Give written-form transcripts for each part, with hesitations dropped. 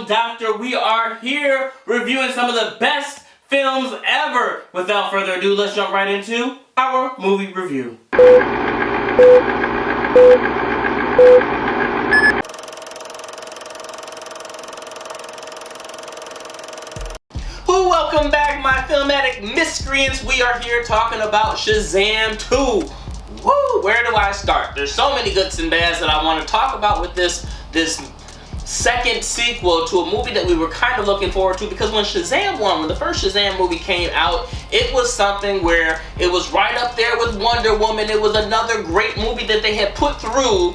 Film Doctor. We are here reviewing some of the best films ever. Without further ado, let's jump right into our movie review. Welcome back, my filmatic miscreants. We are here talking about Shazam 2. Woo! Where do I start? There's so many goods and bads that I want to talk about with this second sequel to a movie that we were kind of looking forward to, because when Shazam 1, when the first Shazam movie came out, it was something where it was right up there with Wonder Woman. It was another great movie that they had put through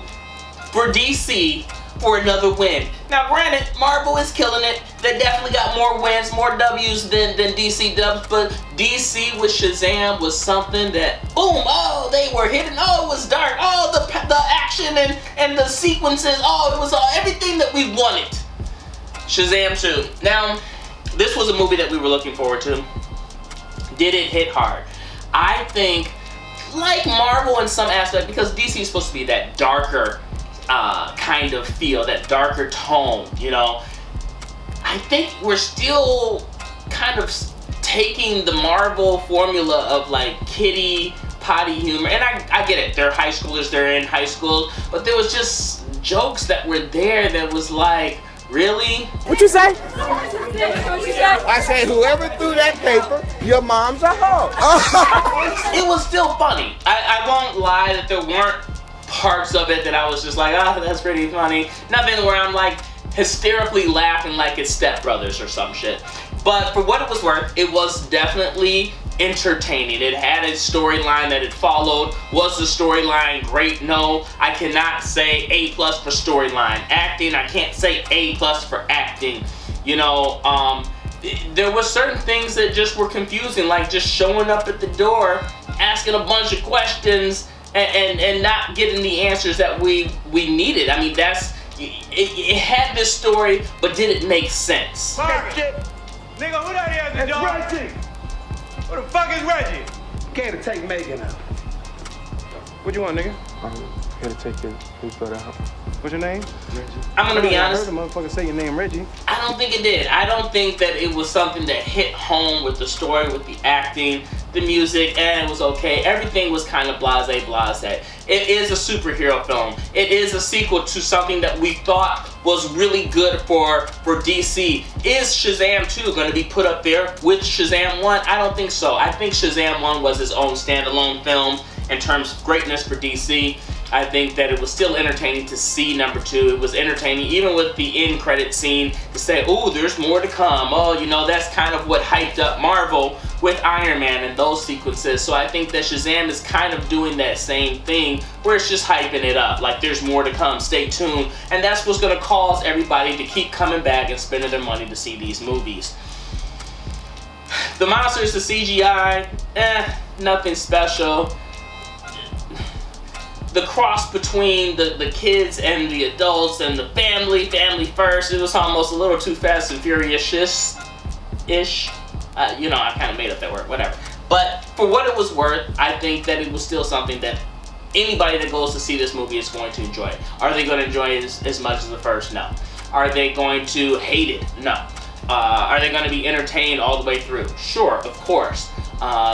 for DC for another win. Now granted, Marvel is killing it. They definitely got more wins, more W's than DC does, but DC with Shazam was something that, boom, oh, they were hitting, oh, it was dark, oh, the action and the sequences, oh, it was everything that we wanted. Shazam 2. Now, this was a movie that we were looking forward to. Did it hit hard? I think, like Marvel in some aspect, because DC is supposed to be that darker kind of feel, that darker tone, you know. I think we're still kind of taking the Marvel formula of like kiddie, potty humor, and I get it, they're high schoolers, they're in high school, but there was just jokes that were there that was like, really? What you say? I said whoever threw that paper, your mom's a hoe. It was still funny. I won't lie that there weren't parts of it that I was just like, oh, that's pretty funny. Nothing where I'm like hysterically laughing like it's Step Brothers or some shit. But for what it was worth, it was definitely entertaining. It had a storyline that it followed. Was the storyline great? No. I cannot say A+ for storyline. Acting, I can't say A+ for acting. You know, there were certain things that just were confusing, like just showing up at the door, asking a bunch of questions, and not getting the answers that we needed. I mean, it had this story, but did it make sense? Nigga, who that is, That's Reggie. Who the fuck is Reggie? Came to take Megan out. What you want, nigga? I'm here to take his brother out. What's your name? Reggie. I'm gonna be honest. I heard the motherfucker say your name, Reggie. I don't think it did. I don't think that it was something that hit home with the story, with the acting, the music, and it was okay. Everything was kind of blase. It is a superhero film. It is a sequel to something that we thought was really good for DC. Is Shazam 2 going to be put up there with Shazam 1? I don't think so. I think Shazam 1 was his own standalone film in terms of greatness for DC. I think that it was still entertaining to see number 2. It was entertaining even with the end credit scene to say, oh, there's more to come. Oh, you know, that's kind of what hyped up Marvel with Iron Man and those sequences. So I think that Shazam is kind of doing that same thing where it's just hyping it up. Like, there's more to come, stay tuned. And that's what's going to cause everybody to keep coming back and spending their money to see these movies. The monsters, the CGI, nothing special. The cross between the kids and the adults and the family first, it was almost a little too Fast and Furious-ish. You know, I kind of made up that word, whatever. But for what it was worth, I think that it was still something that anybody that goes to see this movie is going to enjoy. Are they going to enjoy it as much as the first? No. Are they going to hate it? No. Are they going to be entertained all the way through? Sure, of course.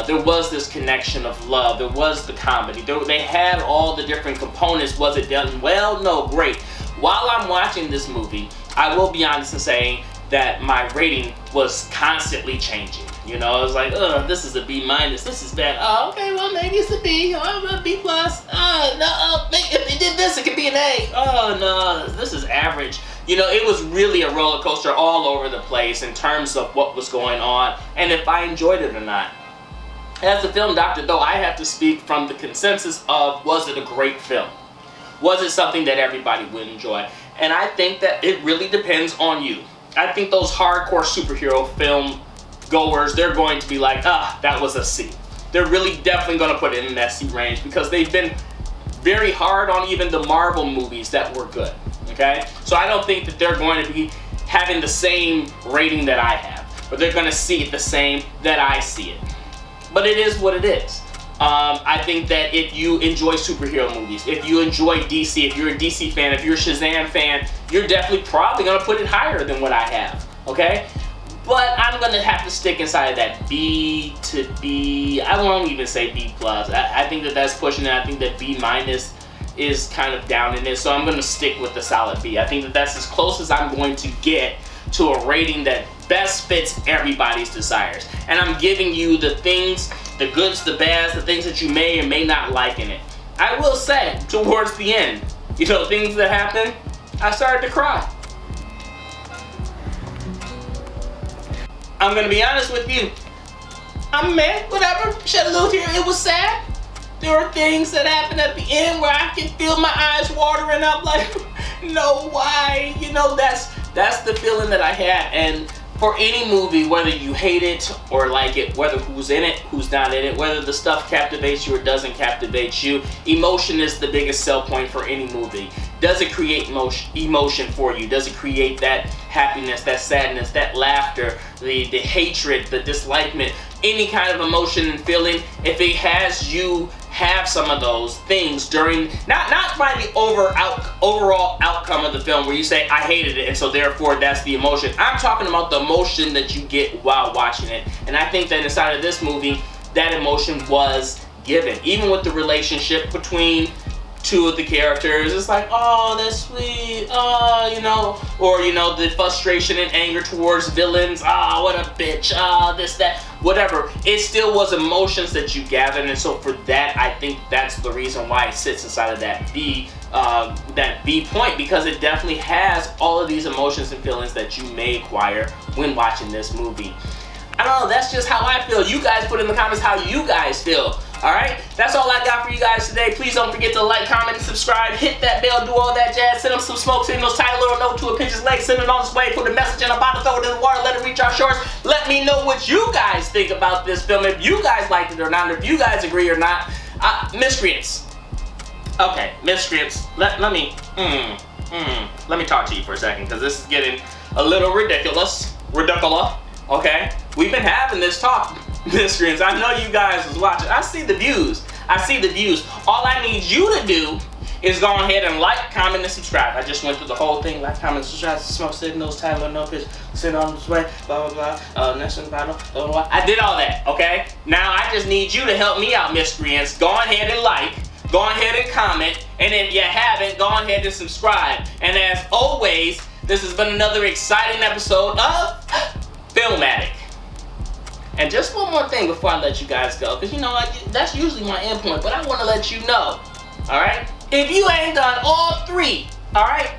There was this connection of love. There was the comedy. They had all the different components. Was it done well? No, great. While I'm watching this movie, I will be honest in saying that my rating was constantly changing. You know, I was like, this is a B-, this is bad. Oh, okay, well, maybe it's a B, a B+. Oh, no, if they did this, it could be an A. Oh, no, this is average. You know, it was really a roller coaster all over the place in terms of what was going on and if I enjoyed it or not. As a film doctor, though, I have to speak from the consensus of, was it a great film? Was it something that everybody would enjoy? And I think that it really depends on you. I think those hardcore superhero film goers, they're going to be like, that was a C. They're really definitely going to put it in that C range because they've been very hard on even the Marvel movies that were good, okay? So I don't think that they're going to be having the same rating that I have, but they're going to see it the same that I see it. But it is what it is. I think that if you enjoy superhero movies, if you enjoy DC, if you're a DC fan, if you're a Shazam fan, you're definitely probably gonna put it higher than what I have, okay? But I'm gonna have to stick inside of that B to B. I won't even say B plus. I think that that's pushing it. I think that B minus is kind of down in it, so I'm gonna stick with the solid B. I think that that's as close as I'm going to get to a rating that best fits everybody's desires. And I'm giving you the things, the goods, the bads, the things that you may or may not like in it. I will say, towards the end, you know, things that happen, I started to cry. I'm gonna be honest with you. I'm mad, whatever, shed a little tear, it was sad. There were things that happened at the end where I can feel my eyes watering up like, no, why? You know, that's the feeling that I had. And for any movie, whether you hate it or like it, whether who's in it, who's not in it, whether the stuff captivates you or doesn't captivate you, emotion is the biggest sell point for any movie. Does it create emotion for you? Does it create that happiness, that sadness, that laughter, the hatred, the dislikement, any kind of emotion and feeling? If it has you have some of those things during, not by the overall outcome of the film where you say, I hated it, and so therefore that's the emotion. I'm talking about the emotion that you get while watching it. And I think that inside of this movie, that emotion was given. Even with the relationship between two of the characters, it's like, oh, that's sweet, oh, you know, or, you know, the frustration and anger towards villains, oh, what a bitch, oh, this, that, whatever. It still was emotions that you gathered, and so for that, I think that's the reason why it sits inside of that B point, because it definitely has all of these emotions and feelings that you may acquire when watching this movie. I don't know, that's just how I feel. You guys put in the comments how you guys feel. Alright, that's all I got for you guys today. Please don't forget to like, comment, and subscribe. Hit that bell, do all that jazz. Send them some smoke signals, tie a little note to a pigeon's leg, send it on its way, put a message in a bottle, throw it in the water, let it reach our shores. Let me know what you guys think about this film, if you guys liked it or not, if you guys agree or not. Miscreants. Okay, miscreants. Let me talk to you for a second, because this is getting a little ridiculous. Okay? We've been having this talk, miscreants. I know you guys was watching. I see the views. All I need you to do is go ahead and like, comment, and subscribe. I just went through the whole thing. Like, comment, subscribe, smoke signals, title, no pitch, send on this way, blah, blah, blah, next one, blah, blah, blah. I did all that, okay? Now I just need you to help me out, miscreants. Go ahead and like, go ahead and comment, and if you haven't, go ahead and subscribe. And as always, this has been another exciting episode of Filmatic. And just one more thing before I let you guys go, because you know, like, that's usually my end point, but I want to let you know, alright? If you ain't done all three, alright,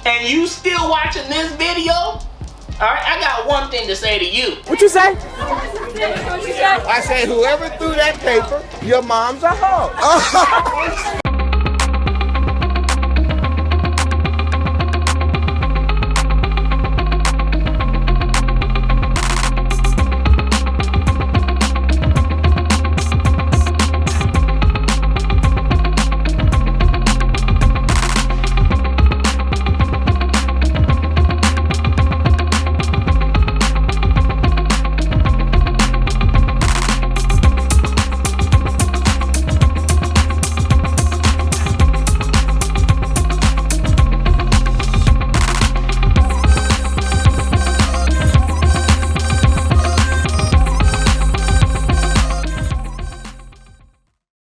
and you still watching this video, alright, I got one thing to say to you. What you say? I said whoever threw that paper, your mom's a hoe.